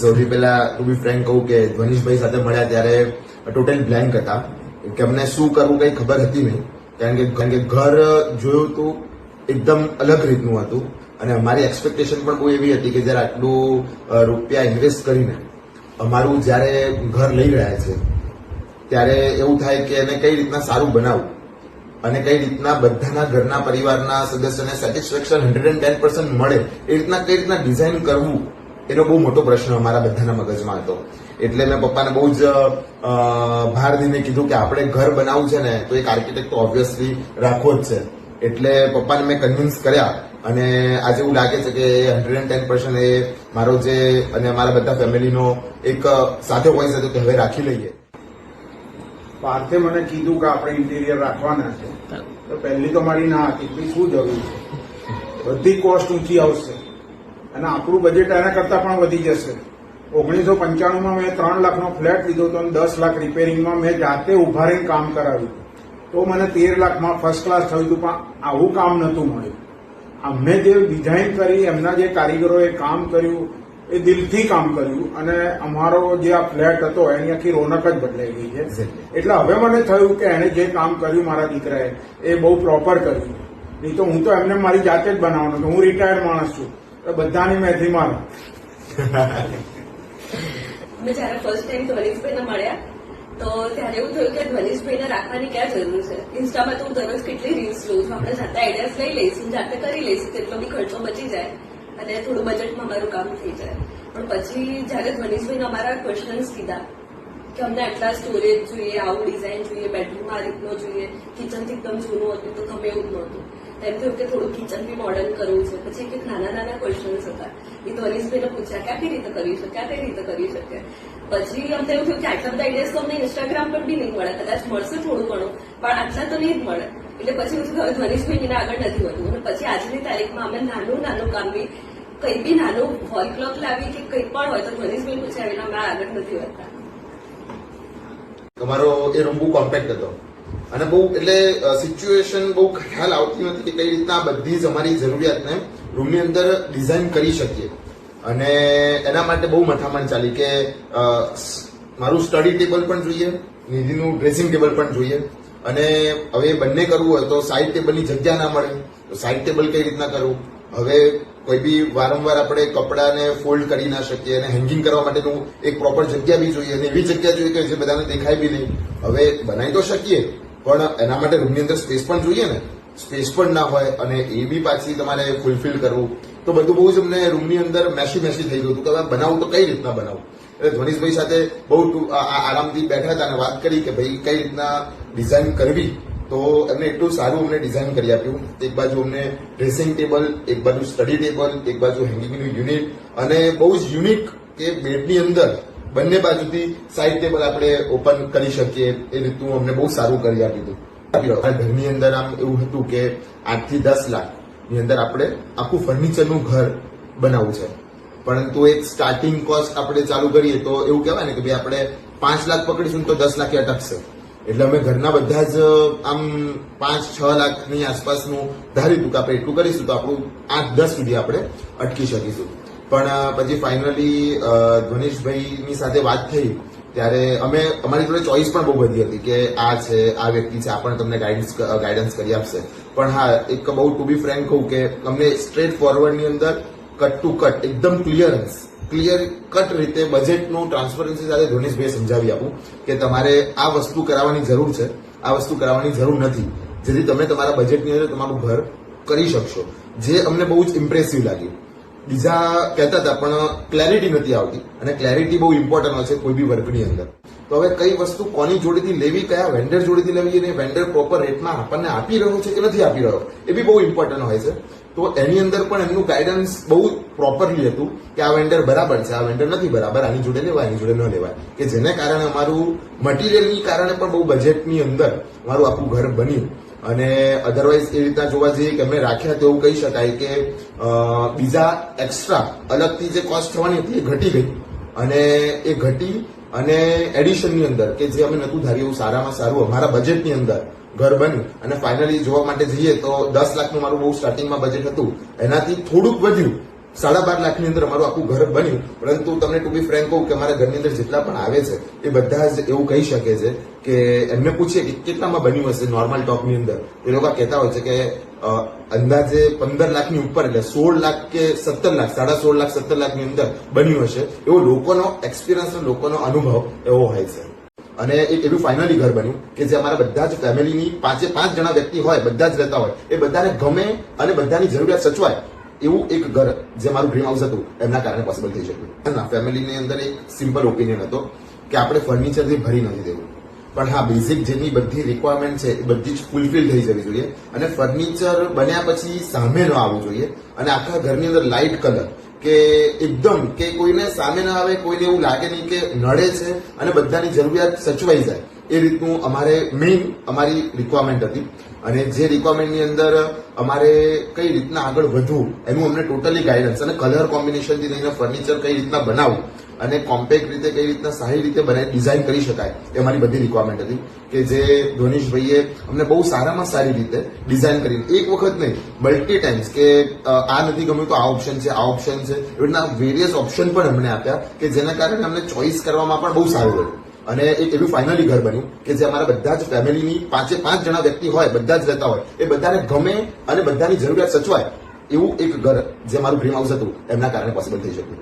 સૌથી પહેલા ટુ બી ફ્રેન્ક કહું કે ધ્વનિશભાઈ સાથે મળ્યા ત્યારે ટોટલ બ્લેન્ક હતા કે અમને શું કરવું કઈ ખબર હતી નહીં, કારણ કે ઘર જોયું હતું એકદમ અલગ રીતનું હતું અને અમારી એક્સપેક્ટેશન પણ બહુ એવી હતી કે જયારે આટલું રૂપિયા ઇન્વેસ્ટ કરીને અમારું જયારે ઘર લઈ રહ્યા છે ત્યારે એવું થાય કે એને કઈ રીતના સારું બનાવવું અને કઈ રીતના બધાના ઘરના પરિવારના સદસ્યોને સેટિસ્ફેક્શન 110% મળે એ રીતના કઈ રીતના ડિઝાઇન કરવું એનો બહુ મોટો પ્રશ્ન અમારા બધાના મગજમાં હતો. એટલે મેં પપ્પાને બહુ જ ભાર દઈને કીધું કે આપણે ઘર બનાવવું છે ને તો એક આર્કિટેક્ટ તો ઓબ્વિયસલી રાખવો જ છે. એટલે પપ્પાને મેં કન્વિન્સ કર્યા અને આજે એવું લાગે છે કે 110% એ મારો જે અને અમારા બધા ફેમિલીનો એક સાથે વોઇસ હતો કે હવે રાખી લઈએ. પાર્થે મને કીધું કે આપણે ઇન્ટિરિયર રાખવાના છે તો પહેલી તો મારી ના હતી કે શું જરૂર છે, બધી કોસ્ટ ઊંચી આવશે અને આપણું બજેટ એના કરતા પણ વધી જશે. 1995માં મેં 3 લાખનો ફ્લેટ લીધો હતો અને 10 લાખ રિપેરિંગમાં મેં જાતે ઉભા રહીને કામ કરાવ્યું તો મને 13 લાખમાં ફર્સ્ટ ક્લાસ થયું હતું, પણ આવું કામ નહોતું મળ્યું. અમને જે ડિઝાઇન કરી એમના જે કારીગરોએ કામ કર્યું એ દિલથી કામ કર્યું અને અમારો જે આ ફ્લેટ હતો એની આખી રોનક જ બદલાઈ ગઈ છે. એટલે હવે મને થયું કે એને જે કામ કર્યું મારા દીકરાએ એ બહુ પ્રોપર કર્યું. નહીં તો હું તો એમને મારી જાતે જ બનાવવાનો હતો. હું રિટાયર્ડ માણસ છું તો બધાની મેથી મારો. અમે જયારે ફર્સ્ટ ટાઈમ ધ્વનિશભાઈને મળ્યા તો ત્યારે એવું થયું કે ધ્વનિશભાઈને રાખવાની ક્યાં જરૂર છે. ઇન્સ્ટામાં તો હું દરરોજ કેટલી રીલ્સ જોઉં છું, આપણે જાતે આઈડિયાઝ લઈ લઈશું, જાતે કરી લઈશું, તેટલો બી ખર્ચો બચી જાય અને થોડું બજેટમાં મારું કામ થઈ જાય. પણ પછી જયારે ધ્વનિશભાઈને અમારા ક્વેશ્ચન્સ કીધા કે અમને આટલા સ્ટોરેજ જોઈએ, આવું ડિઝાઇન જોઈએ, બેડરૂમ આ રીતનો જોઈએ, કિચન એકદમ જૂનું હતું તો ગમે એવું જ નહોતું. એમ થયું કે થોડું કિચન બી મોડર્ન કરવું છે. પછી એક નાના નાના ક્વેશ્ચન્સ હતા એ ધ્વનિશભાઈને પૂછ્યા કે આ કઈ રીતે કરી શકે, આ કઈ રીતે કરી શકે. પછી અમને એવું થયું કે આટલા બધા આઈડિયાઝ તો અમને ઇન્સ્ટાગ્રામ પર બી નહીં મળે, કદાચ મળશે થોડું ઘણું પણ આટલા તો નહીં જ મળે. એટલે પછી હવે ધ્વનિશભાઈ એને આગળ નથી વધવું અને પછી આજની તારીખમાં અમે નાનું કામ બી કંઈ બી નાનું વોલ ક્લોક લાવી કે કંઈ પણ હોય તો ધ્વનિશભાઈ પૂછ્યા વિના અમે આગળ નથી વધતા. તમારો એ રૂમ બહુ કોમ્પેક્ટ હતો અને બહુ એટલે સિચ્યુએશન બહુ ખ્યાલ આવતી નથી કે કઈ રીતના બધી જ અમારી જરૂરિયાતને રૂમની અંદર ડિઝાઇન કરી શકીએ. અને એના માટે બહુ મથામણ ચાલી કે મારું સ્ટડી ટેબલ પણ જોઈએ, નિધિનું ડ્રેસિંગ ટેબલ પણ જોઈએ અને હવે બંને કરવું હોય તો સાઇડ ટેબલની જગ્યા ના મળે તો સાઇડ ટેબલ કઈ રીતના કરવું. હવે કોઈ બી વારંવાર આપણે કપડાને ફોલ્ડ કરી ના શકીએ અને હેંગિંગ કરવા માટેનું એક પ્રોપર જગ્યા બી જોઈએ અને એવી જગ્યા જોઈએ કે જે બધાને દેખાય બી નહીં. હવે બનાવી તો શકીએ પણ એના માટે રૂમની અંદર સ્પેસ પણ જોઈએ ને, સ્પેસ પણ ના હોય અને એ બી પાછી તમારે ફૂલફિલ કરવું તો બધું બહુ જ અમને રૂમની અંદર મેશી થઈ ગયું હતું કે હવે બનાવું તો કઈ રીતના બનાવું. એટલે ધ્વનિશભાઈ સાથે બહુ આરામથી બેઠા હતા અને વાત કરી કે ભાઈ કઈ રીતના ડિઝાઇન કરવી તો એમને એટલું સારું અમને ડિઝાઇન કરી આપ્યું. એક બાજુ અમને ડ્રેસિંગ ટેબલ, એક બાજુ સ્ટડી ટેબલ, એક બાજુ હેંગિંગનું યુનિટ અને બહુ જ યુનિક કે બેડની અંદર બંને બાજુથી સાઇડ ટેબલ આપણે ઓપન કરી શકીએ એ રીતનું અમને બહુ સારું કરી આપ્યું. ઘરની અંદર આમ એવું હતું કે 8 થી 10 લાખની અંદર આપણે આખું ફર્નિચરનું ઘર બનાવવું છે, પરંતુ એક સ્ટાર્ટિંગ કોસ્ટ આપણે ચાલુ કરીએ તો એવું કહેવાય ને કે ભાઈ આપણે 5 લાખ પકડીશું તો 10 લાખ અટકશે. એટલે અમે ઘરના બધા જ આમ 5-6 લાખની આસપાસનું ધાર્યું હતું કે આપણે એટલું કરીશું તો આપણું 8-10 સુધી આપણે અટકી શકીશું. પણ પછી ફાઇનલી ધ્વનિશભાઈની સાથે વાત થઈ ત્યારે અમારી જોડે ચોઇસ પણ બહુ બધી હતી કે આ છે, આ વ્યક્તિ છે, આ પણ તમને ગાઈડન્સ કરી આપશે. પણ હા, એક બહુ ટુ બી ફ્રેન્ક કહું કે અમને સ્ટ્રેટ ફોરવર્ડની અંદર કટ ટુ કટ એકદમ ક્લિયર કટ રીતે બજેટનું ટ્રાન્સપરન્સી સાથે ધ્વનિશભાઈએ સમજાવી આપું કે તમારે આ વસ્તુ કરાવવાની જરૂર છે, આ વસ્તુ કરાવવાની જરૂર નથી, જેથી તમે તમારા બજેટની અંદર તમારું ઘર કરી શકશો. જે અમને બહુ જ ઇમ્પ્રેસિવ લાગ્યું. બીજા કહેતા હતા પણ ક્લેરિટી નથી આવતી અને ક્લેરિટી બહુ ઇમ્પોર્ટન્ટ હોય છે કોઈ બી વર્કની અંદર. તો હવે કઈ વસ્તુ કોની જોડેથી લેવી, કયા વેન્ડર જોડેથી લેવી અને વેન્ડર પ્રોપર રેટમાં આપણને આપી રહ્યો છે કે નથી આપી રહ્યો એ બી બહુ ઇમ્પોર્ટન્ટ હોય છે. તો એની અંદર પણ એમનું ગાઈડન્સ બહુ પ્રોપરલી હતું કે આ વેન્ડર બરાબર છે, આ વેન્ડર નથી બરાબર, આની જોડે લેવાય, આની જોડે ન લેવાય, કે જેને કારણે અમારું મટીરિયલની કારણે પણ બહુ બજેટની અંદર અમારું આખું ઘર બન્યું. અને અધરવાઇઝ એ રીતના જોવા જઈએ કે અમે રાખ્યા તો એવું કહી શકાય કે બીજા એક્સ્ટ્રા અલગથી જે કોસ્ટ થવાની હતી એ ઘટી ગઈ અને એ ઘટી અને એડિશનની અંદર કે જે અમે નતું ધાર્યું એવું સારામાં સારું અમારા બજેટની અંદર ઘર બન્યું. અને ફાઇનલી જોવા માટે જઈએ તો 10 લાખનું મારું બહુ સ્ટાર્ટિંગમાં બજેટ હતું, એનાથી થોડુંક વધ્યું 12.5 લાખની અંદર અમારું આખું ઘર બન્યું. પરંતુ તમને ટુ બી ફ્રેન્ક કહું કે અમારા ઘરની અંદર જેટલા પણ આવે છે એ બધા જ એવું કહી શકે છે કે એમને પૂછીએ કે કેટલામાં બન્યું હશે નોર્મલ ટોકની અંદર, એ લોકો કહેતા હોય છે કે અંદાજે 15 લાખની ઉપર, એટલે 16 લાખ કે 17 લાખ, 16.5 લાખ 17 લાખની અંદર બન્યું હશે, એવો લોકોનો એક્સપિરિયન્સ, લોકોનો અનુભવ એવો હોય છે. અને એક એવું ફાઇનલી ઘર બન્યું કે જે અમારા બધા જ ફેમિલીની 5 જણા વ્યક્તિ હોય, બધા જ રહેતા હોય, એ બધાને ગમે અને બધાની જરૂરિયાત સચવાય એવું એક ઘર જે મારું ડ્રીમ હાઉસ હતું એમના કારણે પોસિબલ થઈ શક્યું. ના, ફેમિલીની અંદર એક સિમ્પલ ઓપિનિયન હતો કે આપણે ફર્નિચરથી ભરી નથી દેવું, પણ હા બેઝિક જેની બધી રિક્વાયરમેન્ટ છે એ બધી જ ફૂલફિલ થઈ જવી જોઈએ. અને ફર્નિચર બન્યા પછી સામે ન આવવું જોઈએ. અને આખા ઘરની અંદર લાઇટ કલર કે એકદમ કે કોઈને સામે ના આવે, કોઈને એવું લાગે નહીં કે નડે છે, અને બધાની જરૂરિયાત સચવાઈ જાય, એ રીતનું અમારે મેઇન અમારી રિક્વાયરમેન્ટ હતી. અને જે રિક્વાયરમેન્ટની અંદર અમારે કઈ રીતના આગળ વધવું એનું અમને ટોટલી ગાઈડન્સ, અને કલર કોમ્બિનેશનથી લઈને ફર્નિચર કઈ રીતના બનાવવું અને કોમ્પેક્ટ રીતે કઈ રીતના સારી રીતે બનાવી ડિઝાઇન કરી શકાય, એ અમારી બધી રિક્વાયરમેન્ટ હતી. કે જે ધ્વનિશભાઈએ અમને બહુ સારામાં સારી રીતે ડિઝાઇન કરીને, એક વખત નહીં મલ્ટી ટાઈમ્સ, કે આ નથી ગમ્યું તો આ ઓપ્શન છે, આ ઓપ્શન છે, એવી રીતના વેરિયસ ઓપ્શન પણ અમને આપ્યા કે જેના કારણે અમને ચોઇસ કરવામાં પણ બહુ સારું રહ્યું. અને એક એવું ફાઇનલી ઘર બન્યું કે જે અમારા બધા જ ફેમિલીની 5 જણા વ્યક્તિ હોય, બધા જ રહેતા હોય, એ બધાને ગમે અને બધાની જરૂરિયાત સચવાય એવું એક ઘર જે મારું ડ્રીમ હાઉસ હતું એમના કારણે પોસિબલ થઈ શક્યું.